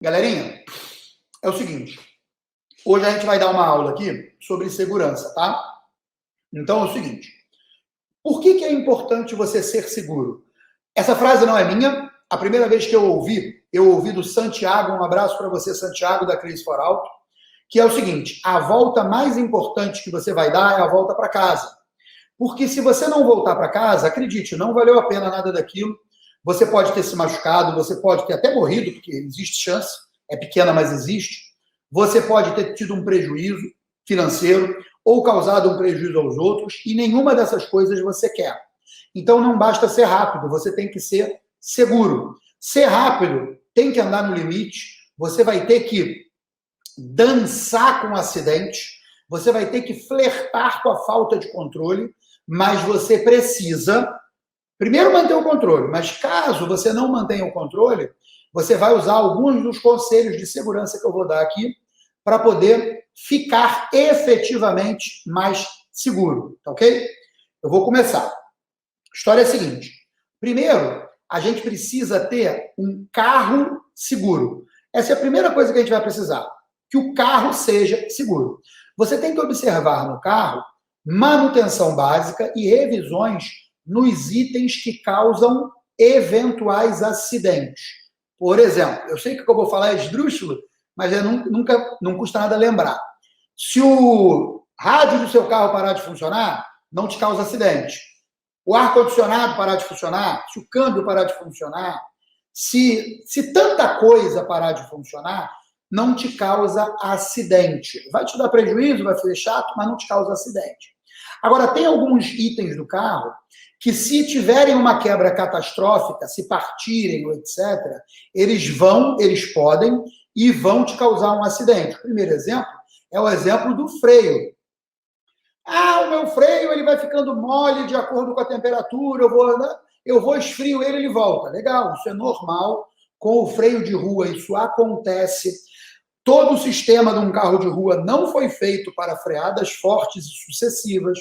Galerinha, é o seguinte. Hoje a gente vai dar uma aula aqui sobre segurança, tá? Então é o seguinte. Por que é importante você ser seguro? Essa frase não é minha. A primeira vez que eu ouvi do Santiago, um abraço para você, Santiago, da Cris for Auto, que é o seguinte: a volta mais importante que você vai dar é a volta para casa. Porque se você não voltar para casa, acredite, não valeu a pena nada daquilo. Você pode ter se machucado, você pode ter até morrido, porque existe chance, é pequena, mas existe. Você pode ter tido um prejuízo financeiro ou causado um prejuízo aos outros, e nenhuma dessas coisas você quer. Então não basta ser rápido, você tem que ser seguro. Ser rápido tem que andar no limite, você vai ter que dançar com o acidente, você vai ter que flertar com a falta de controle, mas você precisa primeiro manter o controle, mas caso você não mantenha o controle, você vai usar alguns dos conselhos de segurança que eu vou dar aqui para poder ficar efetivamente mais seguro, tá ok? Eu vou começar. A história é a seguinte. Primeiro, a gente precisa ter um carro seguro. Essa é a primeira coisa que a gente vai precisar, que o carro seja seguro. Você tem que observar no carro manutenção básica e revisões nos itens que causam eventuais acidentes. Por exemplo, eu sei que o que eu vou falar é esdrúxulo, mas não custa nada lembrar. Se o rádio do seu carro parar de funcionar, não te causa acidente. O ar-condicionado parar de funcionar, se o câmbio parar de funcionar, se tanta coisa parar de funcionar, não te causa acidente. Vai te dar prejuízo, vai ser chato, mas não te causa acidente. Agora, tem alguns itens do carro que, se tiverem uma quebra catastrófica, se partirem, etc., eles podem e vão te causar um acidente. O primeiro exemplo é o exemplo do freio. Ah, o meu freio ele vai ficando mole de acordo com a temperatura, eu vou esfrio ele volta. Legal, isso é normal. Com o freio de rua isso acontece. Todo o sistema de um carro de rua não foi feito para freadas fortes e sucessivas.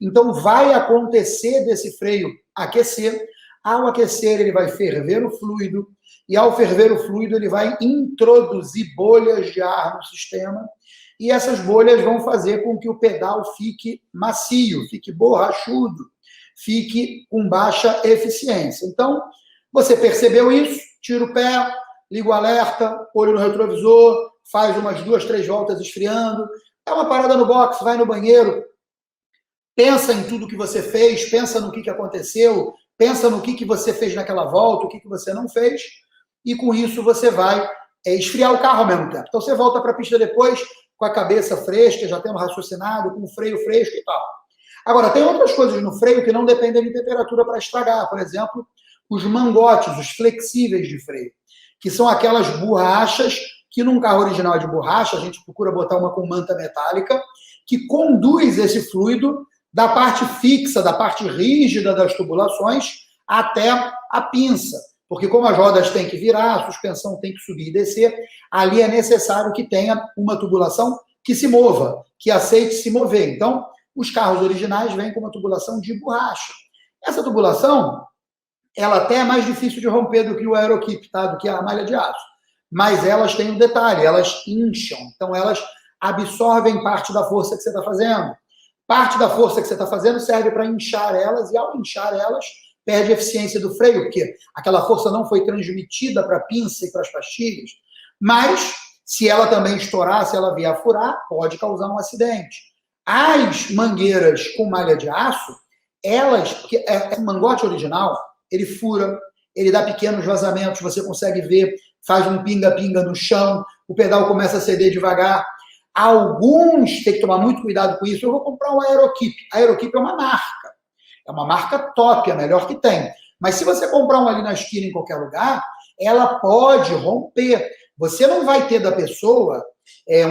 Então, vai acontecer desse freio aquecer. Ao aquecer, ele vai ferver o fluido. E ao ferver o fluido, ele vai introduzir bolhas de ar no sistema. E essas bolhas vão fazer com que o pedal fique macio, fique borrachudo, fique com baixa eficiência. Então, você percebeu isso, tira o pé, liga o alerta, olho no retrovisor, faz umas 2, 3 voltas esfriando, dá uma parada no box, vai no banheiro, pensa em tudo que você fez, pensa no que aconteceu, pensa no que você fez naquela volta, o que você não fez, e com isso você vai esfriar o carro ao mesmo tempo. Então você volta para a pista depois com a cabeça fresca, já tendo raciocinado, com o freio fresco e tal. Agora, tem outras coisas no freio que não dependem de temperatura para estragar. Por exemplo, os mangotes, os flexíveis de freio, que são aquelas borrachas que num carro original de borracha, a gente procura botar uma com manta metálica, que conduz esse fluido da parte fixa, da parte rígida das tubulações até a pinça. Porque como as rodas têm que virar, a suspensão tem que subir e descer, ali é necessário que tenha uma tubulação que se mova, que aceite se mover. Então, os carros originais vêm com uma tubulação de borracha. Essa tubulação, ela até é mais difícil de romper do que o aerokeep, tá? Do que a malha de aço. Mas elas têm um detalhe, elas incham. Então, elas absorvem parte da força que você está fazendo. Parte da força que você está fazendo serve para inchar elas, e ao inchar elas, perde a eficiência do freio, porque aquela força não foi transmitida para a pinça e para as pastilhas. Mas, se ela também estourar, se ela vier a furar, pode causar um acidente. As mangueiras com malha de aço, elas, porque o mangote original, ele fura, ele dá pequenos vazamentos, você consegue ver, faz um pinga-pinga no chão, o pedal começa a ceder devagar. Alguns têm que tomar muito cuidado com isso. Eu vou comprar um aerokeep. A aerokeep é uma marca top, a melhor que tem. Mas se você comprar um ali na esquina em qualquer lugar, ela pode romper. Você não vai ter da pessoa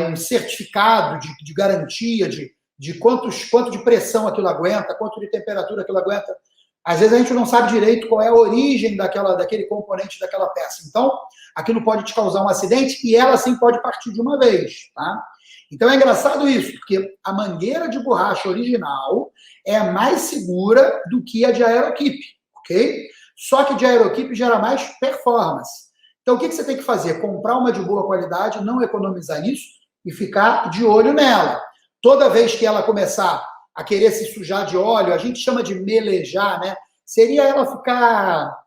um certificado de garantia de quanto de pressão aquilo aguenta, quanto de temperatura aquilo aguenta. Às vezes a gente não sabe direito qual é a origem daquele componente daquela peça. Então, aquilo pode te causar um acidente e ela sim pode partir de uma vez, tá? Então é engraçado isso, porque a mangueira de borracha original é mais segura do que a de aerokeep, ok? Só que de aerokeep gera mais performance. Então, o que você tem que fazer? Comprar uma de boa qualidade, não economizar nisso e ficar de olho nela. Toda vez que ela começar a querer se sujar de óleo, a gente chama de melejar, né? Seria ela ficar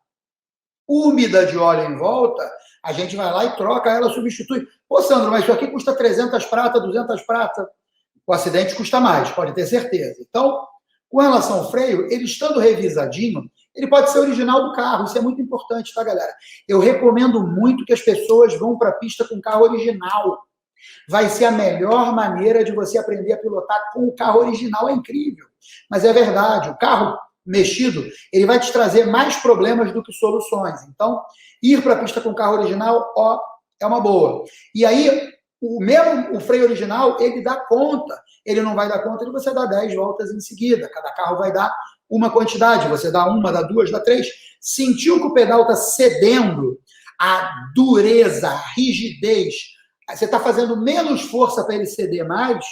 úmida de óleo em volta, a gente vai lá e troca ela, substitui. Ô, Sandro, mas isso aqui custa 300 prata, 200 prata. O acidente custa mais, pode ter certeza. Então, com relação ao freio, ele estando revisadinho, ele pode ser original do carro. Isso é muito importante, tá, galera? Eu recomendo muito que as pessoas vão para a pista com carro original. Vai ser a melhor maneira de você aprender a pilotar com o carro original. É incrível. Mas é verdade, o carro mexido, ele vai te trazer mais problemas do que soluções. Então, ir para a pista com o carro original, ó, é uma boa. E aí, o freio original, ele dá conta. Ele não vai dar conta de você dar 10 voltas em seguida. Cada carro vai dar uma quantidade. Você dá uma, dá duas, dá três. Sentiu que o pedal está cedendo a dureza, a rigidez, você está fazendo menos força para ele ceder mais,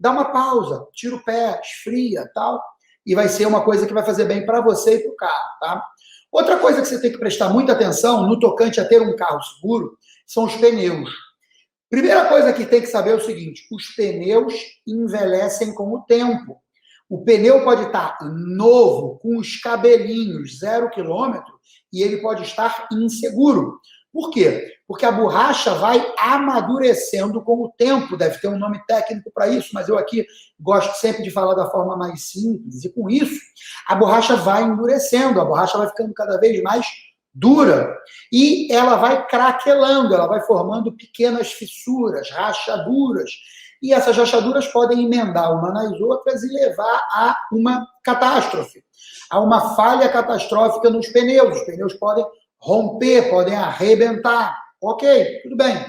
dá uma pausa, tira o pé, esfria, tal, e vai ser uma coisa que vai fazer bem para você e para o carro, tá? Outra coisa que você tem que prestar muita atenção no tocante a ter um carro seguro são os pneus. Primeira coisa que tem que saber é o seguinte, os pneus envelhecem com o tempo. O pneu pode estar novo, com os cabelinhos, 0 quilômetro, e ele pode estar inseguro. Por quê? Porque a borracha vai amadurecendo com o tempo, deve ter um nome técnico para isso, mas eu aqui gosto sempre de falar da forma mais simples, e com isso, a borracha vai endurecendo, a borracha vai ficando cada vez mais dura, e ela vai craquelando, ela vai formando pequenas fissuras, rachaduras, e essas rachaduras podem emendar uma nas outras e levar a uma catástrofe, a uma falha catastrófica nos pneus. Os pneus podem romper, podem arrebentar. Ok, tudo bem. O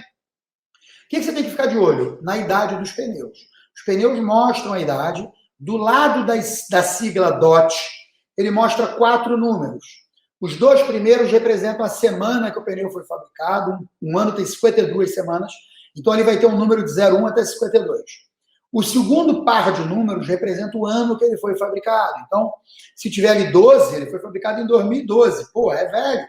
que você tem que ficar de olho? Na idade dos pneus. Os pneus mostram a idade. Do lado da sigla DOT, ele mostra 4 números. Os 2 primeiros representam a semana que o pneu foi fabricado. Um ano tem 52 semanas. Então, ele vai ter um número de 01 até 52. O segundo par de números representa o ano que ele foi fabricado. Então, se tiver ali 12, ele foi fabricado em 2012. Pô, é velho.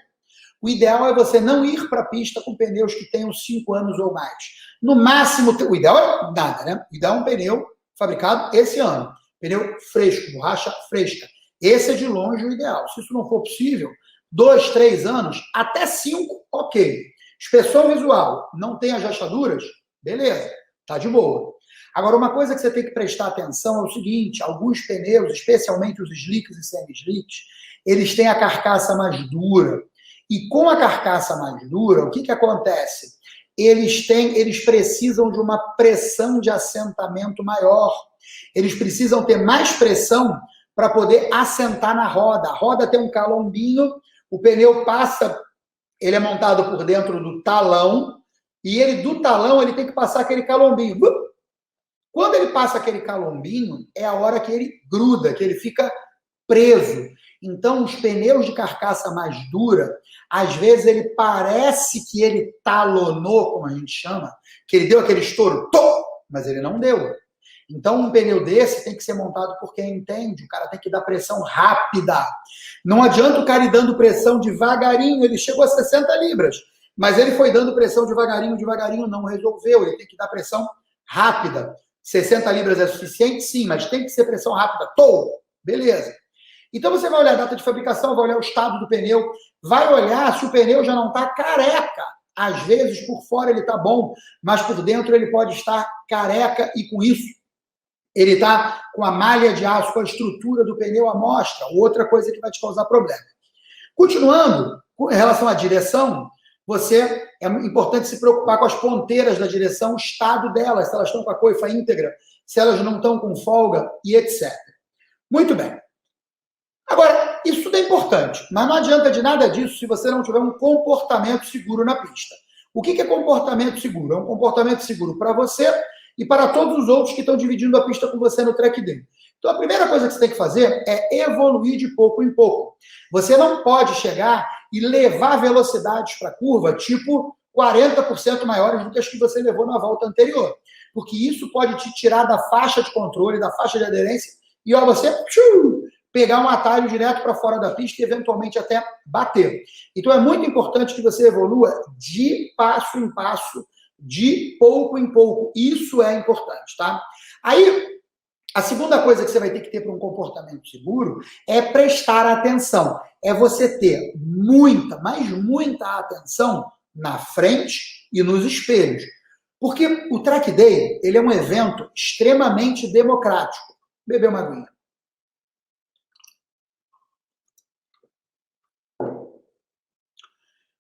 O ideal é você não ir para a pista com pneus que tenham 5 anos ou mais. No máximo, o ideal é nada, né? O ideal é um pneu fabricado esse ano. Pneu fresco, borracha fresca. Esse é de longe o ideal. Se isso não for possível, 2, 3 anos, até 5, ok. Inspeção visual, não tem as rachaduras? Beleza, tá de boa. Agora, uma coisa que você tem que prestar atenção é o seguinte, alguns pneus, especialmente os slicks e semi-slicks, eles têm a carcaça mais dura. E com a carcaça mais dura, o que acontece? Eles precisam de uma pressão de assentamento maior. Eles precisam ter mais pressão para poder assentar na roda. A roda tem um calombinho, o pneu passa, ele é montado por dentro do talão, e do talão ele tem que passar aquele calombinho. Quando ele passa aquele calombinho, é a hora que ele gruda, que ele fica preso. Então, os pneus de carcaça mais dura, às vezes ele parece que ele talonou, como a gente chama, que ele deu aquele estouro, mas ele não deu. Então, um pneu desse tem que ser montado por quem entende, o cara tem que dar pressão rápida. Não adianta o cara ir dando pressão devagarinho, ele chegou a 60 libras, mas ele foi dando pressão devagarinho, não resolveu, ele tem que dar pressão rápida. 60 libras é suficiente? Sim, mas tem que ser pressão rápida. Beleza. Então você vai olhar a data de fabricação, vai olhar o estado do pneu, vai olhar se o pneu já não está careca. Às vezes, por fora ele está bom, mas por dentro ele pode estar careca e com isso ele está com a malha de aço, com a estrutura do pneu à mostra. Outra coisa que vai te causar problema. Continuando, com relação à direção, é importante se preocupar com as ponteiras da direção, o estado delas, se elas estão com a coifa íntegra, se elas não estão com folga e etc. Muito bem. Agora, isso tudo é importante, mas não adianta de nada disso se você não tiver um comportamento seguro na pista. O que é comportamento seguro? É um comportamento seguro para você e para todos os outros que estão dividindo a pista com você no track day. Então, a primeira coisa que você tem que fazer é evoluir de pouco em pouco. Você não pode chegar e levar velocidades para a curva tipo 40% maiores do que as que você levou na volta anterior, porque isso pode te tirar da faixa de controle, da faixa de aderência, e ó, você pegar um atalho direto para fora da pista e eventualmente até bater. Então é muito importante que você evolua de passo em passo, de pouco em pouco. Isso é importante, tá? Aí, a segunda coisa que você vai ter que ter para um comportamento seguro é prestar atenção. É você ter muita, mas muita atenção na frente e nos espelhos. Porque o Track Day, ele é um evento extremamente democrático. Beber uma aguinha.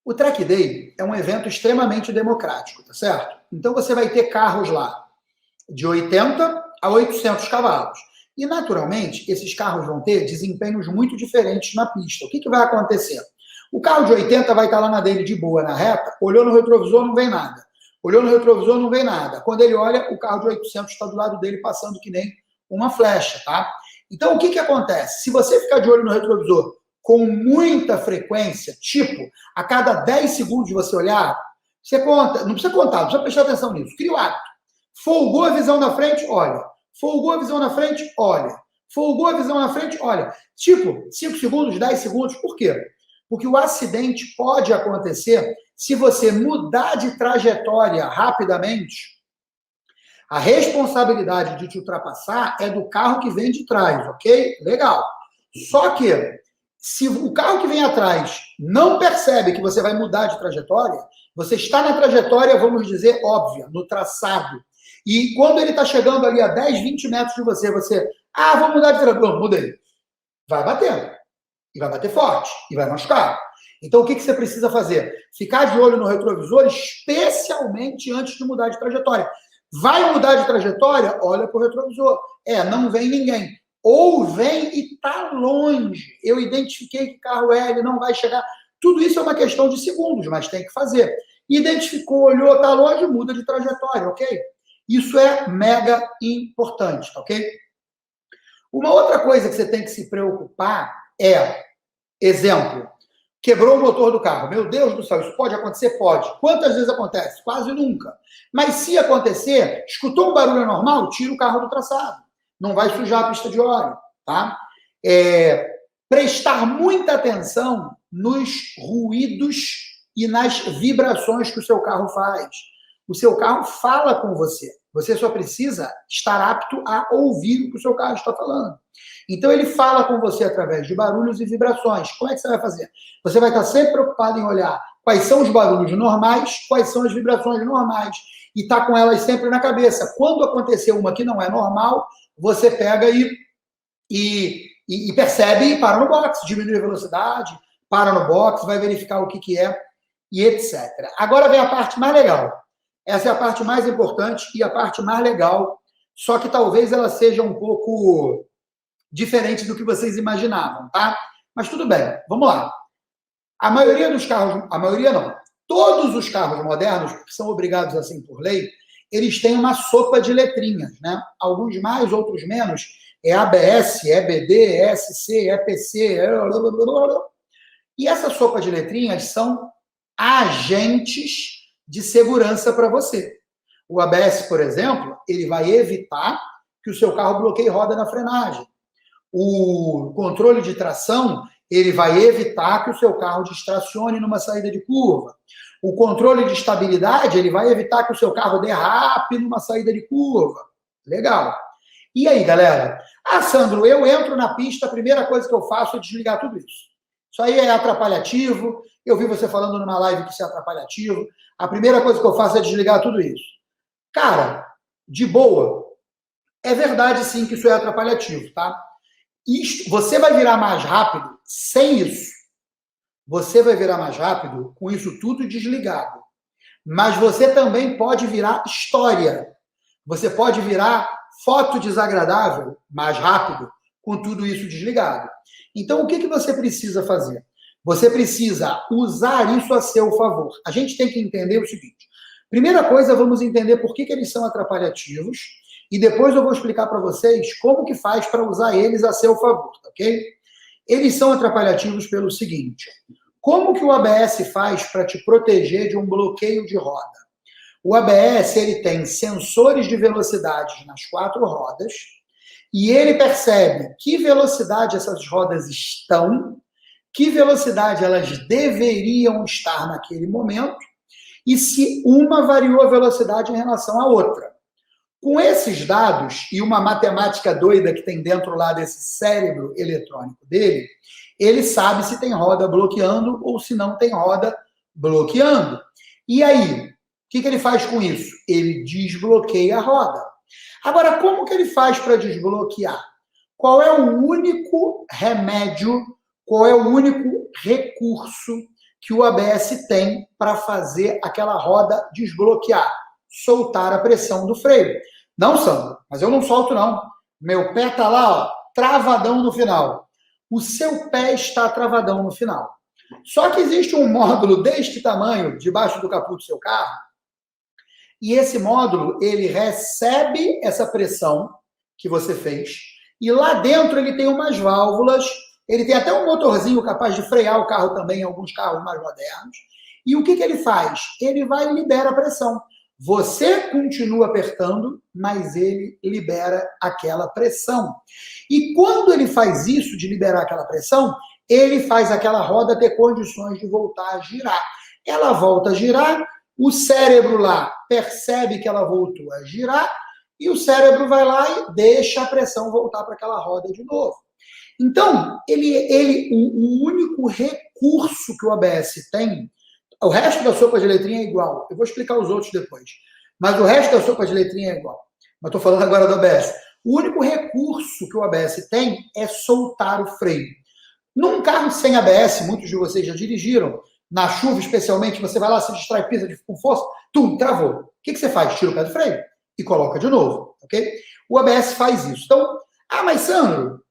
O Track Day é um evento extremamente democrático, tá certo? Então você vai ter carros lá de 80 a 800 cavalos. E, naturalmente, esses carros vão ter desempenhos muito diferentes na pista. O que vai acontecer? O carro de 80 vai estar lá na dele de boa, na reta, olhou no retrovisor, não vem nada. Olhou no retrovisor, não vem nada. Quando ele olha, o carro de 800 está do lado dele, passando que nem uma flecha, tá? Então, o que acontece? Se você ficar de olho no retrovisor com muita frequência, tipo, a cada 10 segundos você olhar, você conta, não precisa contar, não precisa prestar atenção nisso, cria o hábito. Folgou a visão na frente, olha. Folgou a visão na frente, olha. Folgou a visão na frente, olha. Tipo, 5 segundos, 10 segundos, por quê? Porque o acidente pode acontecer se você mudar de trajetória rapidamente. A responsabilidade de te ultrapassar é do carro que vem de trás, ok? Legal. Só que, se o carro que vem atrás não percebe que você vai mudar de trajetória, você está na trajetória, vamos dizer, óbvia, no traçado. E quando ele está chegando ali a 10, 20 metros de você, vou mudar de trajetória. Não, mudei. Vai bater. E vai bater forte. E vai machucar. Então, o que você precisa fazer? Ficar de olho no retrovisor, especialmente antes de mudar de trajetória. Vai mudar de trajetória? Olha para o retrovisor. Não vem ninguém. Ou vem e está longe. Eu identifiquei que carro é, ele não vai chegar. Tudo isso é uma questão de segundos, mas tem que fazer. Identificou, olhou, está longe, muda de trajetória, ok? Isso é mega importante, ok? Uma outra coisa que você tem que se preocupar é, exemplo, quebrou o motor do carro. Meu Deus do céu, isso pode acontecer? Pode. Quantas vezes acontece? Quase nunca. Mas se acontecer, escutou um barulho anormal, tira o carro do traçado. Não vai sujar a pista de óleo, tá? Prestar muita atenção nos ruídos e nas vibrações que o seu carro faz. O seu carro fala com você. Você só precisa estar apto a ouvir o que o seu carro está falando. Então, ele fala com você através de barulhos e vibrações. Como é que você vai fazer? Você vai estar sempre preocupado em olhar quais são os barulhos normais, quais são as vibrações normais. E estar com elas sempre na cabeça. Quando acontecer uma que não é normal, você pega e percebe e para no box, diminui a velocidade, para no box, vai verificar o que é e etc. Agora vem a parte mais legal. Essa é a parte mais importante e a parte mais legal, só que talvez ela seja um pouco diferente do que vocês imaginavam, tá? Mas tudo bem, vamos lá. A maioria dos carros, a maioria não, todos os carros modernos, que são obrigados assim por lei, eles têm uma sopa de letrinhas, né? Alguns mais, outros menos. É ABS, EBD, ESC, EPC, e essa sopa de letrinhas são agentes de segurança para você. O ABS, por exemplo, ele vai evitar que o seu carro bloqueie roda na frenagem. O controle de tração, ele vai evitar que o seu carro distracione numa saída de curva. O controle de estabilidade, ele vai evitar que o seu carro derrape numa saída de curva. Legal. E aí, galera? Sandro, eu entro na pista, a primeira coisa que eu faço é desligar tudo isso. Isso aí é atrapalhativo. Eu vi você falando numa live que isso é atrapalhativo. A primeira coisa que eu faço é desligar tudo isso. Cara, de boa. É verdade, sim, que isso é atrapalhativo, tá? Você vai virar mais rápido sem isso. Você vai virar mais rápido com isso tudo desligado. Mas você também pode virar história. Você pode virar foto desagradável mais rápido com tudo isso desligado. Então, o que você precisa fazer? Você precisa usar isso a seu favor. A gente tem que entender o seguinte. Primeira coisa, vamos entender por que eles são atrapalhativos e depois eu vou explicar para vocês como que faz para usar eles a seu favor, ok? Eles são atrapalhativos pelo seguinte. Como que o ABS faz para te proteger de um bloqueio de roda? O ABS ele tem sensores de velocidade nas 4 rodas e ele percebe que velocidade essas rodas estão, que velocidade elas deveriam estar naquele momento, e se uma variou a velocidade em relação à outra. Com esses dados e uma matemática doida que tem dentro lá desse cérebro eletrônico dele, ele sabe se tem roda bloqueando ou se não tem roda bloqueando. E aí, o que ele faz com isso? Ele desbloqueia a roda. Agora, como que ele faz para desbloquear? Qual é o único remédio, qual é o único recurso que o ABS tem para fazer aquela roda desbloquear? Soltar a pressão do freio. Não, Sandro, mas eu não solto, não. Meu pé está lá, ó, travadão no final. O seu pé está travadão no final. Só que existe um módulo deste tamanho, debaixo do capô do seu carro, e esse módulo, ele recebe essa pressão que você fez, e lá dentro ele tem umas válvulas, ele tem até um motorzinho capaz de frear o carro também, em alguns carros mais modernos. E o que ele faz? Ele vai e libera a pressão. Você continua apertando, mas ele libera aquela pressão. E quando ele faz isso, de liberar aquela pressão, ele faz aquela roda ter condições de voltar a girar. Ela volta a girar, o cérebro lá percebe que ela voltou a girar, e o cérebro vai lá e deixa a pressão voltar para aquela roda de novo. Então, o único recurso que o ABS tem, o resto da sopa de letrinha é igual. Eu vou explicar os outros depois. Mas o resto da sopa de letrinha é igual. Mas estou falando agora do ABS. O único recurso que o ABS tem é soltar o freio. Num carro sem ABS, muitos de vocês já dirigiram, na chuva especialmente, você vai lá, se distrai, pisa com força, travou. O que você faz? Tira o pé do freio e coloca de novo, ok? O ABS faz isso. Então, mas Sandro,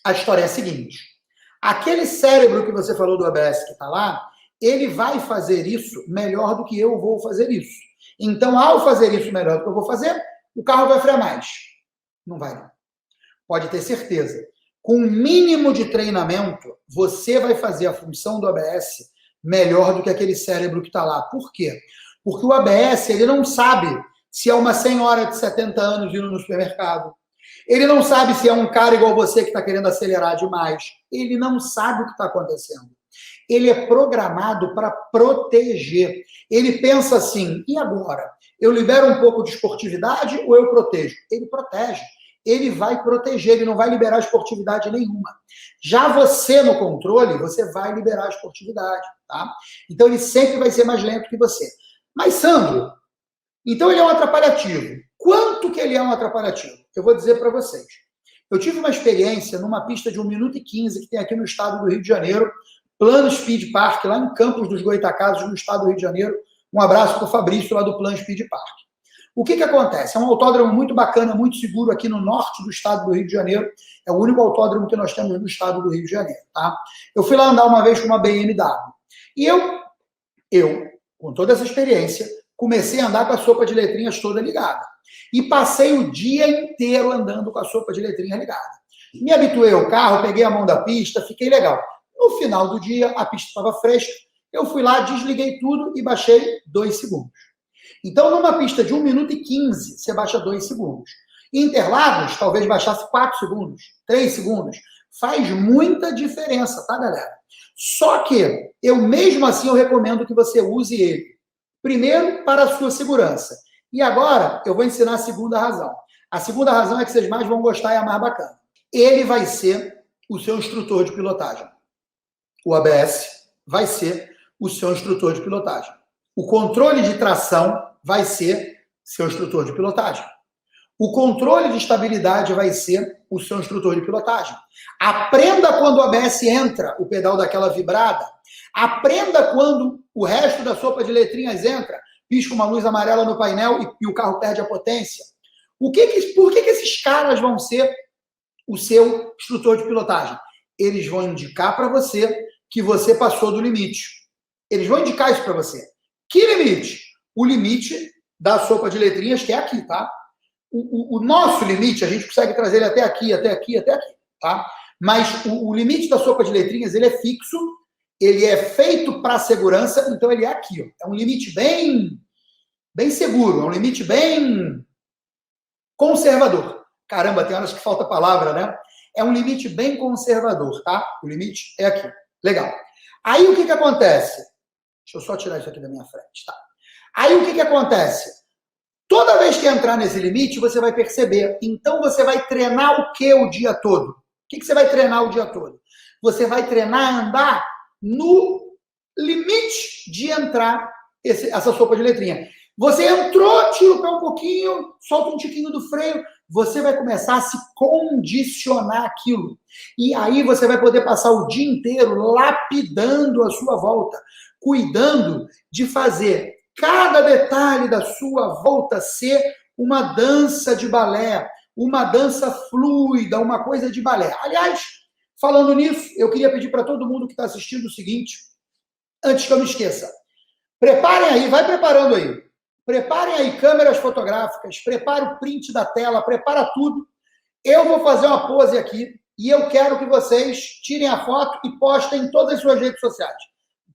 a história é a seguinte. Aquele cérebro que você falou do ABS que está lá, ele vai fazer isso melhor do que eu vou fazer isso. Então, ao fazer isso melhor do que eu vou fazer, o carro vai frear mais. Não vai, não. Pode ter certeza. Com o mínimo de treinamento, você vai fazer a função do ABS melhor do que aquele cérebro que está lá. Por quê? Porque o ABS, ele não sabe se é uma senhora de 70 anos indo no supermercado. Ele não sabe se é um cara igual você que está querendo acelerar demais. Ele não sabe o que está acontecendo. Ele é programado para proteger. Ele pensa assim, e agora? Eu libero um pouco de esportividade ou eu protejo? Ele protege. Ele vai proteger, ele não vai liberar esportividade nenhuma. Já você no controle, você vai liberar esportividade, tá? Então ele sempre vai ser mais lento que você. Mas, Sandro, então ele é um atrapalhativo. Quanto que ele é um atrapalhativo? Eu vou dizer para vocês. Eu tive uma experiência numa pista de 1 minuto e 15 que tem aqui no estado do Rio de Janeiro, Plano Speed Park, lá em Campos dos Goytacazes, no estado do Rio de Janeiro. Um abraço para o Fabrício, lá do Plano Speed Park. O que acontece? É um autódromo muito bacana, muito seguro aqui no norte do estado do Rio de Janeiro. É o único autódromo que nós temos no estado do Rio de Janeiro, tá? Eu fui lá andar uma vez com uma BMW. E eu, com toda essa experiência, comecei a andar com a sopa de letrinhas toda ligada. E passei o dia inteiro andando com a sopa de letrinhas ligada. Me habituei ao carro, peguei a mão da pista, fiquei legal. No final do dia, a pista estava fresca, eu fui lá, desliguei tudo e baixei 2 segundos. Então, numa pista de 1 minuto e 15, você baixa 2 segundos. Em Interlagos, talvez baixasse 4 segundos, 3 segundos. Faz muita diferença, tá, galera? Só que, mesmo assim, eu recomendo que você use ele. Primeiro, para a sua segurança. E agora, eu vou ensinar a segunda razão. A segunda razão é que vocês mais vão gostar e é a mais bacana. Ele vai ser o seu instrutor de pilotagem. O ABS vai ser o seu instrutor de pilotagem. O controle de tração vai ser seu instrutor de pilotagem. O controle de estabilidade vai ser o seu instrutor de pilotagem. Aprenda quando o ABS entra, o pedal daquela vibrada. Aprenda quando o resto da sopa de letrinhas entra, pisca uma luz amarela no painel e o carro perde a potência. Por que esses caras vão ser o seu instrutor de pilotagem? Eles vão indicar para você que você passou do limite. Eles vão indicar isso para você. Que limite? O limite da sopa de letrinhas, que é aqui, tá? O nosso limite, a gente consegue trazer ele até aqui, até aqui, até aqui, tá? Mas o limite da sopa de letrinhas, ele é fixo, ele é feito para segurança, então ele é aqui, ó. É um limite bem seguro, é um limite bem conservador. Caramba, tem horas que falta palavra, né? É um limite bem conservador, tá? O limite é aqui. Legal. Aí o que acontece? Deixa eu só tirar isso aqui da minha frente, tá? Aí o que acontece? Toda vez que entrar nesse limite, você vai perceber. Então você vai treinar o que o dia todo? O que você vai treinar o dia todo? Você vai treinar a andar no limite de entrar essa sopa de letrinha. Você entrou, tira o pé um pouquinho, solta um tiquinho do freio, você vai começar a se condicionar aquilo. E aí você vai poder passar o dia inteiro lapidando a sua volta, cuidando de fazer cada detalhe da sua volta ser uma dança de balé, uma dança fluida, uma coisa de balé. Aliás, falando nisso, eu queria pedir para todo mundo que está assistindo o seguinte, antes que eu me esqueça. Preparem aí, vai preparando aí. Preparem aí câmeras fotográficas, prepare o print da tela, prepara tudo. Eu vou fazer uma pose aqui e eu quero que vocês tirem a foto e postem em todas as suas redes sociais.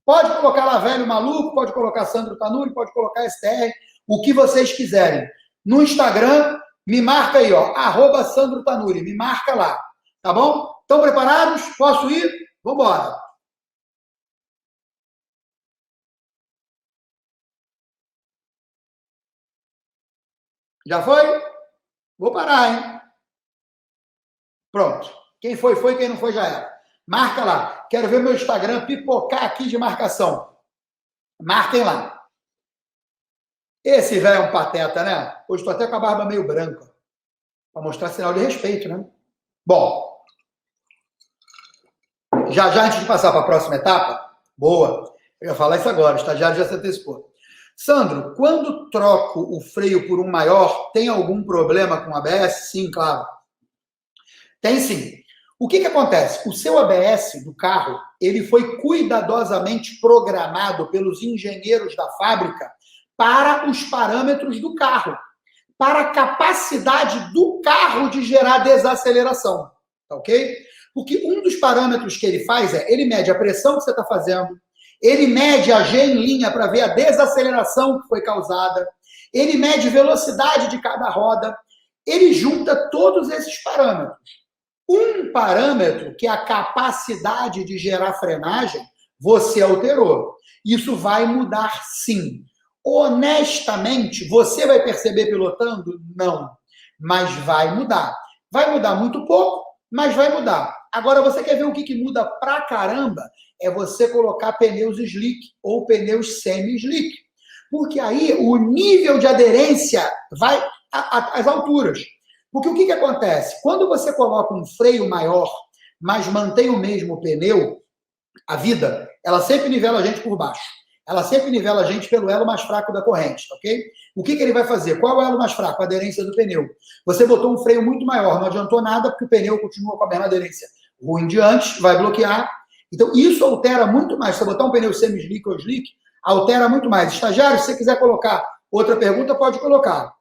Pode colocar lá Velho Maluco, pode colocar Sandro Tanuri, pode colocar STR, o que vocês quiserem. No Instagram, me marca aí, ó, @Sandro Tanuri, me marca lá, tá bom? Estão preparados? Posso ir? Vamos embora. Já foi? Vou parar, hein? Pronto. Quem foi, foi. Quem não foi, já era. Marca lá. Quero ver meu Instagram pipocar aqui de marcação. Marquem lá. Esse velho é um pateta, né? Hoje estou até com a barba meio branca. Para mostrar sinal de respeito, né? Bom. Já antes de passar para a próxima etapa, boa. Eu ia falar isso agora. O estagiário já se antecipou. Sandro, quando troco o freio por um maior, tem algum problema com o ABS? Sim, claro. Tem sim. O que acontece? O seu ABS do carro, ele foi cuidadosamente programado pelos engenheiros da fábrica para os parâmetros do carro, para a capacidade do carro de gerar desaceleração, tá ok? Porque um dos parâmetros que ele faz ele mede a pressão que você está fazendo, ele mede a G em linha para ver a desaceleração que foi causada, ele mede velocidade de cada roda, ele junta todos esses parâmetros. Um parâmetro, que é a capacidade de gerar frenagem, você alterou. Isso vai mudar sim. Honestamente, você vai perceber pilotando? Não. Mas vai mudar. Vai mudar muito pouco, mas vai mudar. Agora, você quer ver o que muda pra caramba? É você colocar pneus slick ou pneus semi-slick. Porque aí o nível de aderência vai às alturas. Porque o que acontece? Quando você coloca um freio maior, mas mantém o mesmo pneu, a vida, ela sempre nivela a gente por baixo. Ela sempre nivela a gente pelo elo mais fraco da corrente, ok? O que ele vai fazer? Qual é o elo mais fraco? A aderência do pneu. Você botou um freio muito maior, não adiantou nada, porque o pneu continua com a mesma aderência ruim de antes, vai bloquear. Então, isso altera muito mais. Se você botar um pneu semi-slick ou slick, altera muito mais. Estagiário, se você quiser colocar outra pergunta, pode colocar.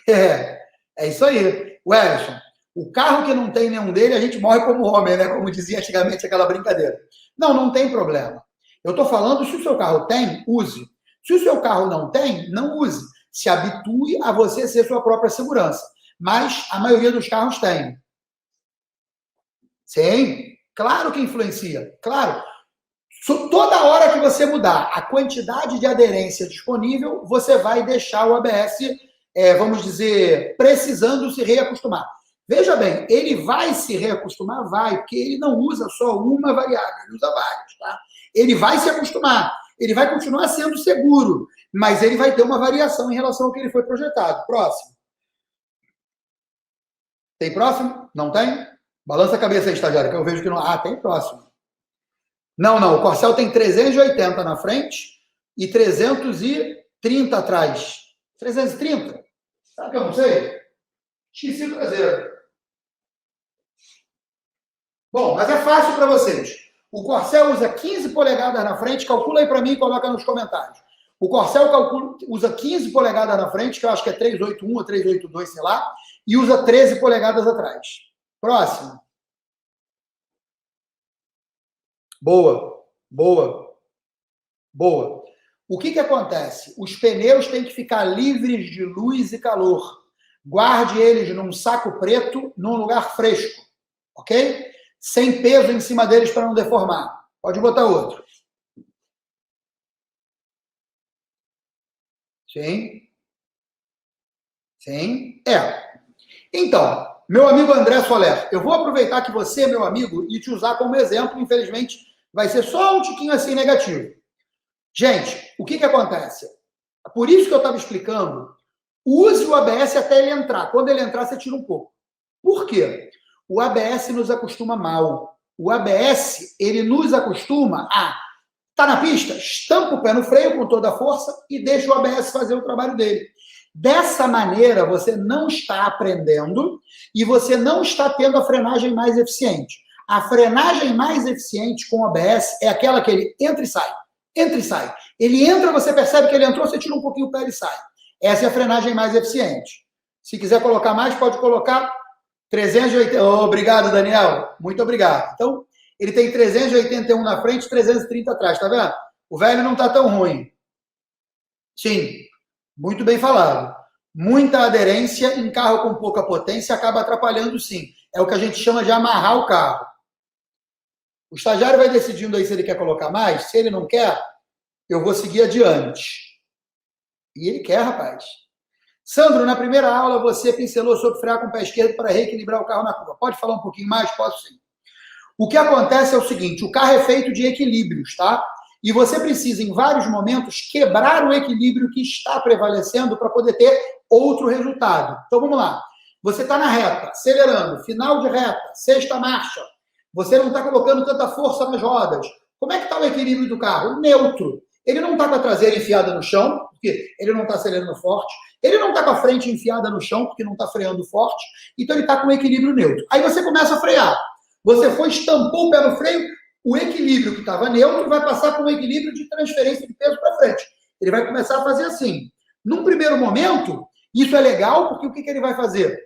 É isso aí. Wellington, o carro que não tem nenhum dele, a gente morre como homem, né? Como dizia antigamente aquela brincadeira. Não tem problema. Eu estou falando, se o seu carro tem, use. Se o seu carro não tem, não use. Se habitue a você ser sua própria segurança. Mas a maioria dos carros tem. Sim, claro que influencia. Claro. Toda hora que você mudar a quantidade de aderência disponível, você vai deixar o ABS, vamos dizer, precisando se reacostumar. Veja bem, ele vai se reacostumar? Vai, porque ele não usa só uma variável, ele usa várias, tá? Ele vai se acostumar, ele vai continuar sendo seguro, mas ele vai ter uma variação em relação ao que ele foi projetado. Próximo. Tem próximo? Não tem? Balança a cabeça aí, estagiário, que eu vejo que não... Ah, tem próximo. Não, o Corcel tem 380 na frente e 330 atrás. 330? Sabe que eu não sei? Esqueci o traseiro. Bom, mas é fácil para vocês. O Corcel usa 15 polegadas na frente, calcula aí para mim e coloca nos comentários. O Corcel usa 15 polegadas na frente, que eu acho que é 381 ou 382, sei lá, e usa 13 polegadas atrás. Próximo. Boa. O que acontece? Os pneus têm que ficar livres de luz e calor. guarde eles num saco preto, num lugar fresco, ok? Sem peso em cima deles para não deformar. Pode botar outro. Sim. Sim. Então, meu amigo André Soler, eu vou aproveitar que você é meu amigo e te usar como exemplo. Infelizmente, vai ser só um tiquinho assim negativo. Gente, o que acontece? Por isso que eu estava explicando, use o ABS até ele entrar. Quando ele entrar, você tira um pouco. Por quê? O ABS nos acostuma mal. O ABS, ele nos acostuma a tá na pista, estampa o pé no freio com toda a força e deixa o ABS fazer o trabalho dele. Dessa maneira, você não está aprendendo e você não está tendo a frenagem mais eficiente. A frenagem mais eficiente com o ABS é aquela que ele entra e sai. Entra e sai. Ele entra, você percebe que ele entrou, você tira um pouquinho o pé e sai. Essa é a frenagem mais eficiente. Se quiser colocar mais, pode colocar 380. Oh, obrigado, Daniel. Muito obrigado. Então, ele tem 381 na frente, 330 atrás, tá vendo? O velho não tá tão ruim. Sim, muito bem falado. Muita aderência em carro com pouca potência acaba atrapalhando, sim. É o que a gente chama de amarrar o carro. O estagiário vai decidindo aí se ele quer colocar mais. Se ele não quer, eu vou seguir adiante. E ele quer, rapaz. Sandro, na primeira aula você pincelou sobre frear com o pé esquerdo para reequilibrar o carro na curva. Pode falar um pouquinho mais? Posso sim. O que acontece é o seguinte, o carro é feito de equilíbrios, tá? E você precisa, em vários momentos, quebrar o equilíbrio que está prevalecendo para poder ter outro resultado. Então, vamos lá. Você está na reta, acelerando, final de reta, sexta marcha. Você não está colocando tanta força nas rodas. Como é que está o equilíbrio do carro? Neutro. Ele não está com a traseira enfiada no chão, porque ele não está acelerando forte. Ele não está com a frente enfiada no chão, porque não está freando forte. Então, ele está com o equilíbrio neutro. Aí você começa a frear. Você foi, estampou o pé no freio, o equilíbrio que estava neutro vai passar para um equilíbrio de transferência de peso para frente. Ele vai começar a fazer assim. Num primeiro momento, isso é legal, porque o que ele vai fazer?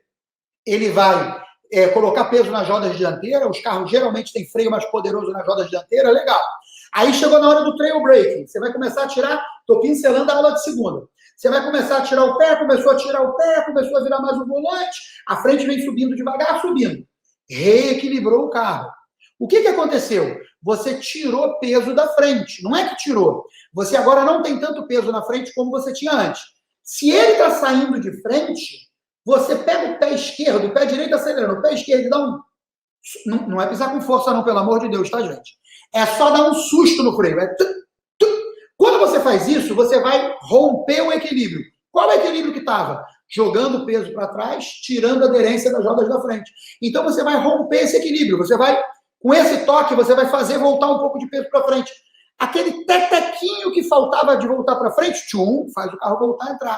Ele vai colocar peso nas rodas dianteiras, os carros geralmente têm freio mais poderoso nas rodas dianteiras, legal. Aí chegou na hora do trail braking, você vai começar a tirar, estou pincelando a aula de segunda. Você vai começar a tirar o pé, começou a tirar o pé, começou a virar mais o volante, a frente vem subindo devagar, subindo. Reequilibrou o carro. O que aconteceu? Você tirou peso da frente. Não é que tirou. Você agora não tem tanto peso na frente como você tinha antes. Se ele está saindo de frente, você pega o pé esquerdo, o pé direito acelerando, o pé esquerdo e dá um... Não é pisar com força não, pelo amor de Deus, tá, gente? É só dar um susto no freio. Quando você faz isso, você vai romper o equilíbrio. Qual é o equilíbrio que estava? Jogando o peso para trás, tirando a aderência das rodas da frente. Então, você vai romper esse equilíbrio. Você vai, com esse toque, você vai fazer voltar um pouco de peso para frente. Aquele tetequinho que faltava de voltar para frente, tchum, faz o carro voltar a entrar.